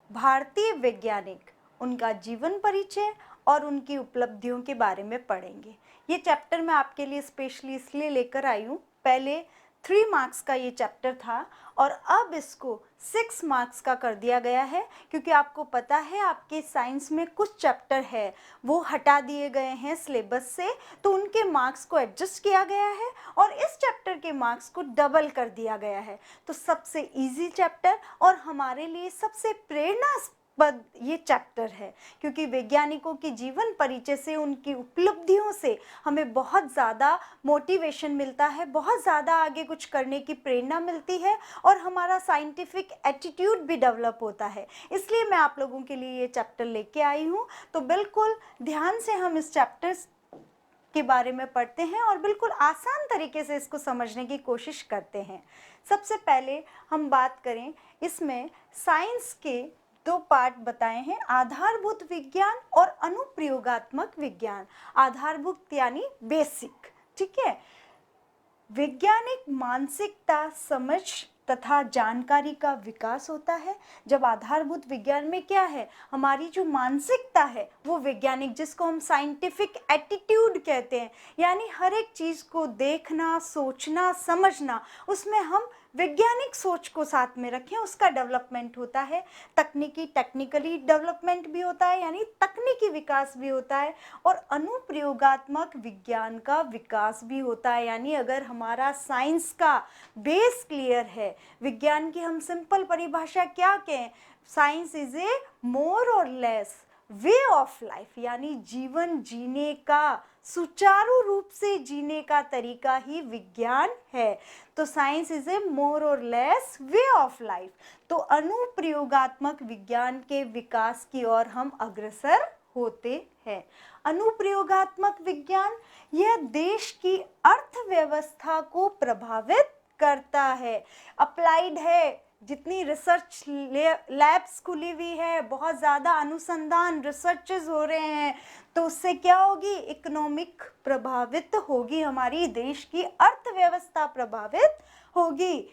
भारतीय वैज्ञानिक, उनका जीवन परिचय और उनकी उपलब्धियों के बारे में पढ़ेंगे। ये चैप्टर मैं आपके लिए स्पेशली इसलिए लेकर आई हूँ, पहले 3 मार्क्स का ये चैप्टर था और अब इसको 6 मार्क्स का कर दिया गया है, क्योंकि आपको पता है आपके साइंस में कुछ चैप्टर है वो हटा दिए गए हैं सिलेबस से, तो उनके मार्क्स को एडजस्ट किया गया है और इस चैप्टर के मार्क्स को डबल कर दिया गया है। तो सबसे इजी चैप्टर और हमारे लिए सबसे प्रेरणास्पद ये चैप्टर है, क्योंकि वैज्ञानिकों के जीवन परिचय से, उनकी उपलब्धियों से हमें बहुत ज़्यादा मोटिवेशन मिलता है, बहुत ज़्यादा आगे कुछ करने की प्रेरणा मिलती है और हमारा साइंटिफिक एटीट्यूड भी डेवलप होता है। इसलिए मैं आप लोगों के लिए ये चैप्टर लेके आई हूँ। तो बिल्कुल ध्यान से हम इस चैप्टर के बारे में पढ़ते हैं और बिल्कुल आसान तरीके से इसको समझने की कोशिश करते हैं। सबसे पहले हम बात करें, इसमें साइंस के 2 पार्ट बताए हैं, आधारभूत विज्ञान और अनुप्रयोगात्मक विज्ञान। आधारभूत यानी बेसिक, ठीक है। वैज्ञानिक मानसिकता, समझ तथा जानकारी का विकास होता है। जब आधारभूत विज्ञान में क्या है, हमारी जो मानसिकता है वो वैज्ञानिक, जिसको हम साइंटिफिक एटीट्यूड कहते हैं, यानी हर एक चीज़ को देखना, सोचना, समझना, उसमें हम वैज्ञानिक सोच को साथ में रखें, उसका डेवलपमेंट होता है। टेक्निकली डेवलपमेंट भी होता है, यानी तकनीकी विकास भी होता है और अनुप्रयोगात्मक विज्ञान का विकास भी होता है। यानी अगर हमारा साइंस का बेस क्लियर है, विज्ञान की हम सिंपल परिभाषा क्या कहें, साइंस इज ए मोर और लेस वे ऑफ लाइफ, यानी जीवन जीने का, सुचारू रूप से जीने का तरीका ही विज्ञान है। तो साइंस इज ए मोर और लेस वे ऑफ लाइफ। तो अनुप्रयोगात्मक विज्ञान के विकास की ओर हम अग्रसर होते हैं। अनुप्रयोगात्मक विज्ञान यह देश की अर्थव्यवस्था को प्रभावित करता है। अप्लाइड है, जितनी रिसर्च लैब्स खुली हुई है, बहुत ज़्यादा अनुसंधान रिसर्चेस हो रहे हैं, तो उससे क्या होगी, इकोनॉमिक प्रभावित होगी, हमारी देश की अर्थव्यवस्था प्रभावित होगी।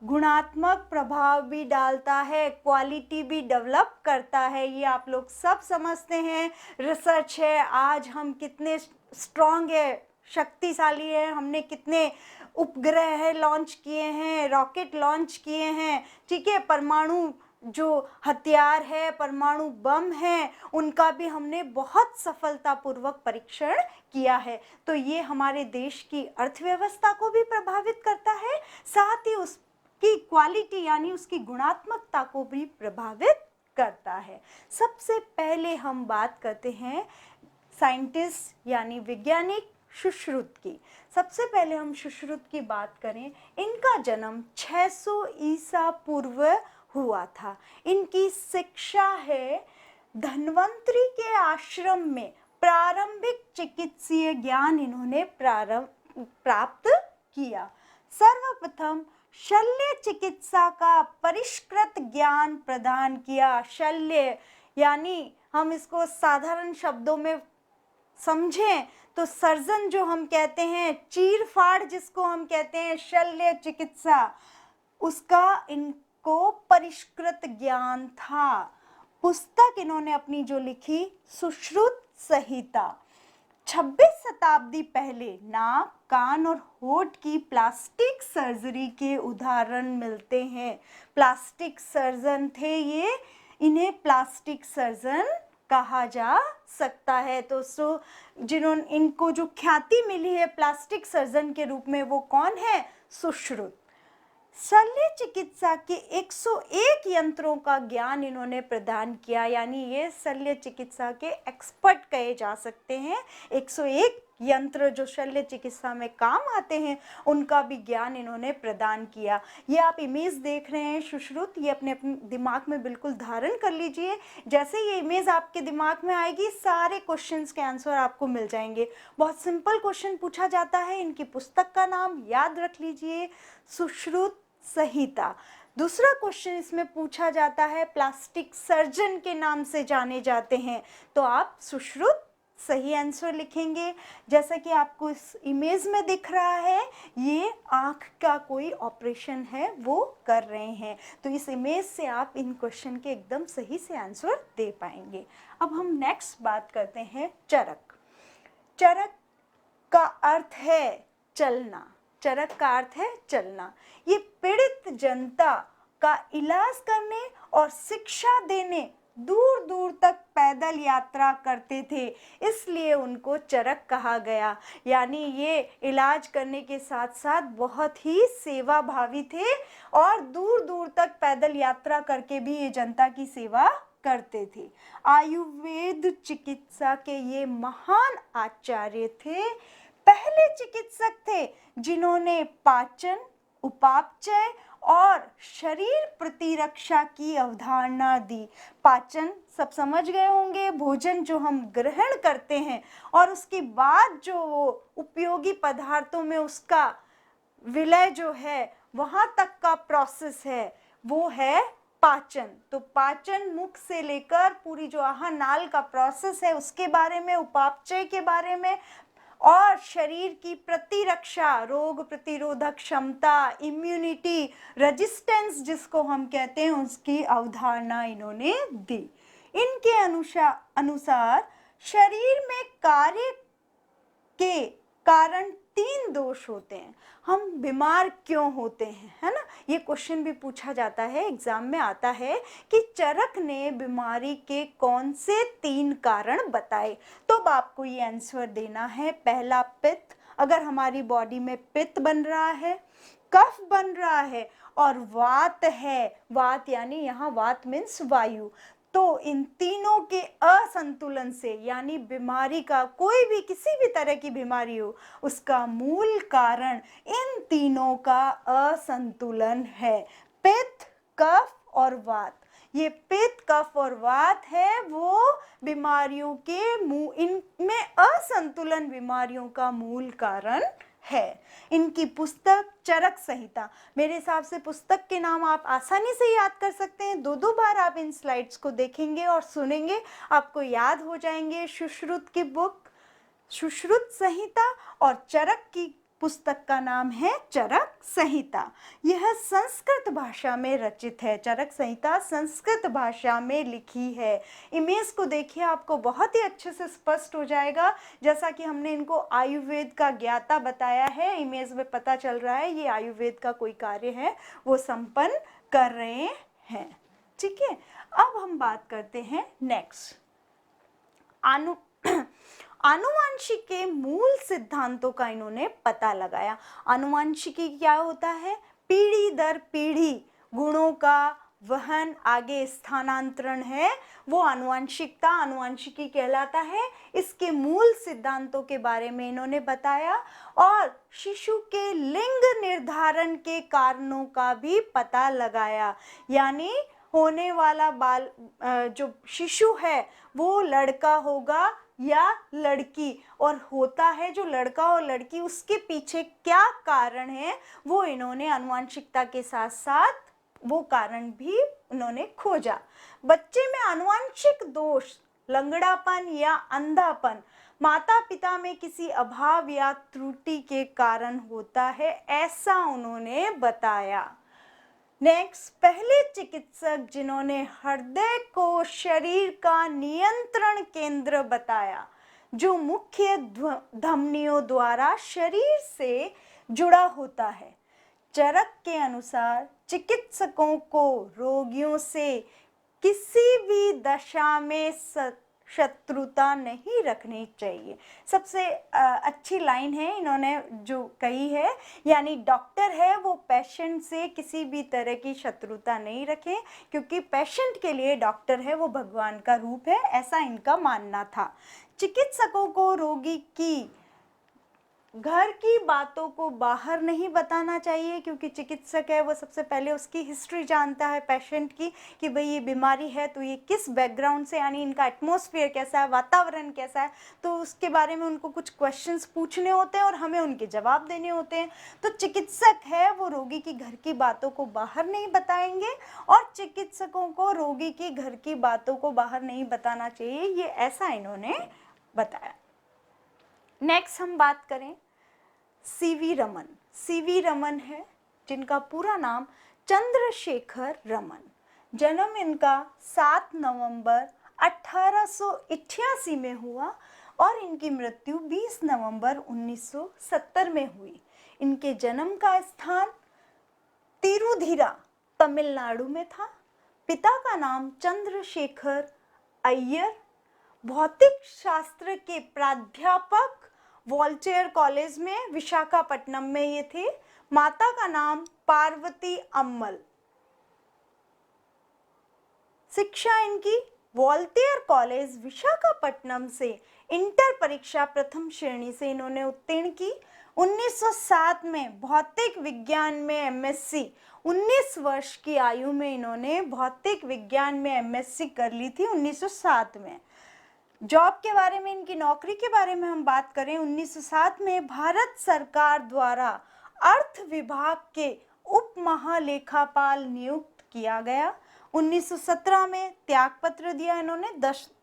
गुणात्मक प्रभाव भी डालता है, क्वालिटी भी डेवलप करता है, ये आप लोग सब समझते हैं। रिसर्च है, आज हम कितने स्ट्रॉन्ग है, शक्तिशाली है, हमने कितने उपग्रह लॉन्च किए हैं, रॉकेट लॉन्च किए हैं, ठीक है। परमाणु जो हथियार है, परमाणु बम है, उनका भी हमने बहुत सफलतापूर्वक परीक्षण किया है। तो ये हमारे देश की अर्थव्यवस्था को भी प्रभावित करता है, साथ ही उसकी क्वालिटी यानी उसकी गुणात्मकता को भी प्रभावित करता है। सबसे पहले हम बात करते हैं साइंटिस्ट यानी वैज्ञानिक सुश्रुत की। सबसे पहले हम सुश्रुत की बात करें, इनका जन्म 600 ईसा पूर्व हुआ था। इनकी शिक्षा है धन्वंतरी के आश्रम में, प्रारंभिक चिकित्सीय ज्ञान इन्होंने प्राप्त किया। सर्वप्रथम शल्य चिकित्सा का परिष्कृत ज्ञान प्रदान किया। शल्य यानी हम इसको साधारण शब्दों में समझें तो सर्जन जो हम कहते हैं, चीर फाड़ जिसको हम कहते हैं, शल्य चिकित्सा, उसका इनको परिष्कृत ज्ञान था। पुस्तक इन्होंने अपनी जो लिखी, सुश्रुत संहिता। 26 शताब्दी पहले नाक, कान और होठ की प्लास्टिक सर्जरी के उदाहरण मिलते हैं। प्लास्टिक सर्जन थे ये, इन्हें प्लास्टिक सर्जन कहा जा सकता है। तो जिन्होंने इनको जो ख्याति मिली है प्लास्टिक सर्जन के रूप में, वो कौन है, सुश्रुत। शल्य चिकित्सा के 101 यंत्रों का ज्ञान इन्होंने प्रदान किया, यानी ये शल्य चिकित्सा के एक्सपर्ट कहे जा सकते हैं। 101 यंत्र जो शल्य चिकित्सा में काम आते हैं, उनका भी ज्ञान इन्होंने प्रदान किया। ये आप इमेज देख रहे हैं सुश्रुत, ये अपने दिमाग में बिल्कुल धारण कर लीजिए। जैसे ये इमेज आपके दिमाग में आएगी, सारे क्वेश्चंस के आंसर आपको मिल जाएंगे। बहुत सिंपल क्वेश्चन पूछा जाता है, इनकी पुस्तक का नाम याद रख लीजिए, सुश्रुत संहिता। दूसरा क्वेश्चन इसमें पूछा जाता है, प्लास्टिक सर्जन के नाम से जाने जाते हैं, तो आप सुश्रुत सही आंसर लिखेंगे। जैसा कि आपको इस इमेज में दिख रहा है, ये आँख का कोई ऑपरेशन है वो कर रहे हैं। तो इस इमेज से आप इन क्वेश्चन के एकदम सही से आंसर दे पाएंगे। अब हम नेक्स्ट बात करते हैं चरक। चरक का अर्थ है चलना। चरक का अर्थ है चलना। ये पीड़ित जनता का इलाज करने और शिक्षा देने दूर दूर तक पैदल यात्रा करते थे, इसलिए उनको चरक कहा गया। यानी ये इलाज करने के साथ साथ बहुत ही सेवा भावी थे और दूर दूर तक पैदल यात्रा करके भी ये जनता की सेवा करते थे। आयुर्वेद चिकित्सा के ये महान आचार्य थे, पहले चिकित्सक थे जिन्होंने पाचन, उपापचय और शरीर प्रतिरक्षा की अवधारणा दी। पाचन सब समझ गए होंगे, भोजन जो हम ग्रहण करते हैं और उसके बाद जो उपयोगी पदार्थों में उसका विलय जो है, वहां तक का प्रोसेस है वो है पाचन। तो पाचन मुख से लेकर पूरी जो आहार नाल का प्रोसेस है उसके बारे में, उपापचय के बारे में, और शरीर की प्रतिरक्षा, रोग प्रतिरोधक क्षमता, इम्यूनिटी, रेजिस्टेंस जिसको हम कहते हैं, उसकी अवधारणा इन्होंने दी। इनके अनुसार शरीर में कार्य के कारण 3 दोष होते हैं। हम बीमार क्यों होते हैं, है ना? ये क्वेश्चन भी पूछा जाता है, एग्जाम में आता है कि चरक ने बीमारी के कौन से 3 कारण बताए। तो अब आपको ये आंसर देना है। पहला पित्त, अगर हमारी बॉडी में पित्त बन रहा है, कफ बन रहा है और वात है, वात यानी यहाँ वात मीन्स वायु, तो इन तीनों के असंतुलन से, यानी बीमारी का कोई भी किसी भी तरह की बीमारी हो, उसका मूल कारण इन तीनों का असंतुलन है। पित्त, कफ और वात। ये पित्त, कफ और वात है वो बीमारियों के इनमें असंतुलन बीमारियों का मूल कारण है। इनकी पुस्तक चरक संहिता, मेरे हिसाब से पुस्तक के नाम आप आसानी से याद कर सकते हैं। 2 बार आप इन स्लाइड्स को देखेंगे और सुनेंगे, आपको याद हो जाएंगे। सुश्रुत की बुक सुश्रुत संहिता और चरक की पुस्तक का नाम है चरक संहिता। यह संस्कृत भाषा में रचित है। चरक संहिता संस्कृत भाषा में लिखी है। इमेज को देखिए, आपको बहुत ही अच्छे से स्पष्ट हो जाएगा। जैसा कि हमने इनको आयुर्वेद का ज्ञाता बताया है, इमेज में पता चल रहा है ये आयुर्वेद का कोई कार्य है वो संपन्न कर रहे हैं। ठीक है, अब हम बात करते हैं नेक्स्ट आनुवांशिक के मूल सिद्धांतों का इन्होंने पता लगाया। आनुवांशिकी क्या होता है? पीढ़ी दर पीढ़ी गुणों का वहन, आगे स्थानांतरण है वो आनुवांशिकता, आनुवांशिकी कहलाता है। इसके मूल सिद्धांतों के बारे में इन्होंने बताया और शिशु के लिंग निर्धारण के कारणों का भी पता लगाया। यानी होने वाला बाल जो शिशु है वो लड़का होगा या लड़की, और होता है जो लड़का और लड़की, उसके पीछे क्या कारण है वो इन्होंने आनुवांशिकता के साथ साथ वो कारण भी उन्होंने खोजा। बच्चे में आनुवांशिक दोष, लंगड़ापन या अंधापन माता पिता में किसी अभाव या त्रुटि के कारण होता है, ऐसा उन्होंने बताया। नेक्स्ट, पहले चिकित्सक जिन्होंने हृदय को शरीर का नियंत्रण केंद्र बताया, जो मुख्य धमनियों द्वारा शरीर से जुड़ा होता है। चरक के अनुसार चिकित्सकों को रोगियों से किसी भी दशा में शत्रुता नहीं रखनी चाहिए। सबसे अच्छी लाइन है इन्होंने जो कही है, यानी डॉक्टर है वो पेशेंट से किसी भी तरह की शत्रुता नहीं रखे, क्योंकि पेशेंट के लिए डॉक्टर है वो भगवान का रूप है, ऐसा इनका मानना था। चिकित्सकों को रोगी की घर की बातों को बाहर नहीं बताना चाहिए, क्योंकि चिकित्सक है वो सबसे पहले उसकी हिस्ट्री जानता है पेशेंट की, कि भाई ये बीमारी है तो ये किस बैकग्राउंड से, यानी इनका एटमॉस्फेयर कैसा है, वातावरण कैसा है, तो उसके बारे में उनको कुछ क्वेश्चंस पूछने होते हैं और हमें उनके जवाब देने होते हैं। तो चिकित्सक है वो रोगी की घर की बातों को बाहर नहीं बताएंगे और चिकित्सकों को रोगी की घर की बातों को बाहर नहीं बताना चाहिए, ये ऐसा इन्होंने बताया। नेक्स्ट हम बात करें सीवी रमन। सीवी रमन है जिनका पूरा नाम चंद्रशेखर रमन। जन्म इनका 7 नवंबर 1888 में हुआ और इनकी मृत्यु 20 नवंबर 1970 में हुई। इनके जन्म का स्थान तिरुधिरा तमिलनाडु में था। पिता का नाम चंद्रशेखर अय्यर भौतिक शास्त्र के प्राध्यापक वॉल्टेयर कॉलेज में विशाखापट्टनम में ये थे। माता का नाम पार्वती अम्मल। शिक्षा इनकी वॉल्टेयर कॉलेज विशाखापट्टनम से इंटर परीक्षा प्रथम श्रेणी से इन्होंने उत्तीर्ण की। 1907 में भौतिक विज्ञान में एमएससी, 19 वर्ष की आयु में इन्होंने भौतिक विज्ञान में एमएससी कर ली थी 1907 में। जॉब के बारे में, इनकी नौकरी के बारे में हम बात करें, 1907 में भारत सरकार द्वारा अर्थ विभाग के उप महालेखापाल नियुक्त किया गया। 1917 में त्यागपत्र दिया इन्होंने।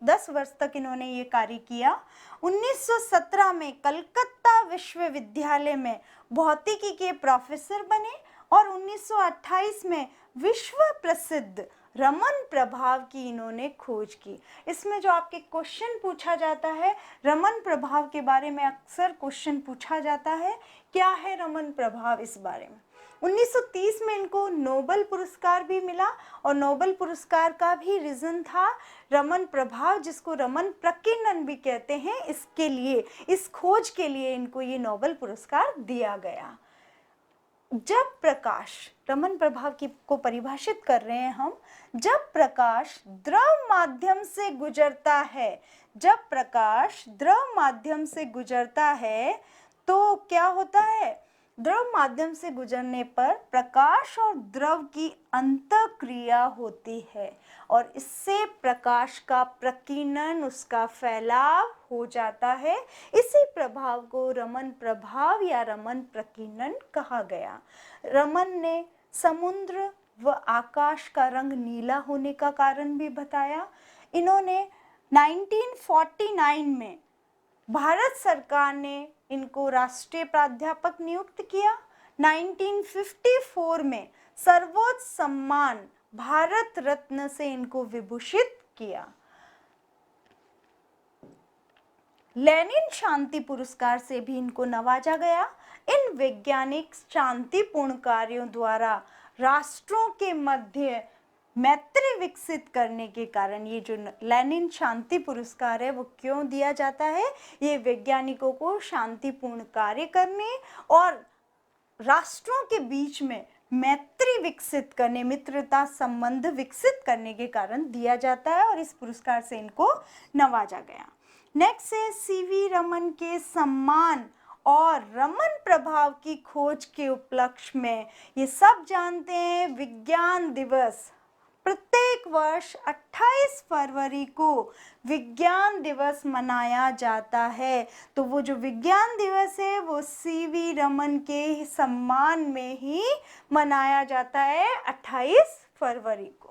10 वर्ष तक इन्होंने ये कार्य किया। 1917 में कलकत्ता विश्वविद्यालय में भौतिकी के प्रोफेसर बने और 1928 में विश्व प्रसिद्ध रमन प्रभाव की इन्होंने खोज की। इसमें जो आपके क्वेश्चन पूछा जाता है, रमन प्रभाव के बारे में अक्सर क्वेश्चन पूछा जाता है, क्या है रमन प्रभाव, इस बारे में। 1930 में इनको नोबेल पुरस्कार भी मिला और नोबेल पुरस्कार का भी रीजन था रमन प्रभाव, जिसको रमन प्रकीर्णन भी कहते हैं। इसके लिए, इस खोज के लिए इनको ये नोबेल पुरस्कार दिया गया। जब प्रकाश, रमन प्रभाव की को परिभाषित कर रहे हैं हम, जब प्रकाश द्रव माध्यम से गुजरता है, जब प्रकाश द्रव माध्यम से गुजरता है तो क्या होता है, द्रव माध्यम से गुजरने पर प्रकाश और द्रव की अंतःक्रिया होती है और इससे प्रकाश का प्रकीर्णन, उसका फैलाव हो जाता है। इसी प्रभाव को रमन प्रभाव या रमन प्रकीर्णन कहा गया। रमन ने समुद्र व आकाश का रंग नीला होने का कारण भी बताया। इन्होंने 1949 में भारत सरकार ने इनको राष्ट्रीय प्राध्यापक नियुक्त किया। 1954 में सर्वोच्च सम्मान भारत रत्न से इनको विभूषित किया। लेनिन शांति पुरस्कार से भी इनको नवाजा गया। इन वैज्ञानिक शांतिपूर्ण कार्यों द्वारा राष्ट्रों के मध्य मैत्री विकसित करने के कारण ये जो लेनिन शांति पुरस्कार है वो क्यों दिया जाता है, ये वैज्ञानिकों को शांतिपूर्ण कार्य करने और राष्ट्रों के बीच में मैत्री विकसित करने, मित्रता संबंध विकसित करने के कारण दिया जाता है और इस पुरस्कार से इनको नवाजा गया। नेक्स्ट है सीवी रमन के सम्मान और रमन प्रभाव की खोज के उपलक्ष्य में, ये सब जानते हैं, विज्ञान दिवस प्रत्येक वर्ष 28 फरवरी को विज्ञान दिवस मनाया जाता है। तो वो जो विज्ञान दिवस है वो सीवी रमन के सम्मान में ही मनाया जाता है 28 फरवरी को।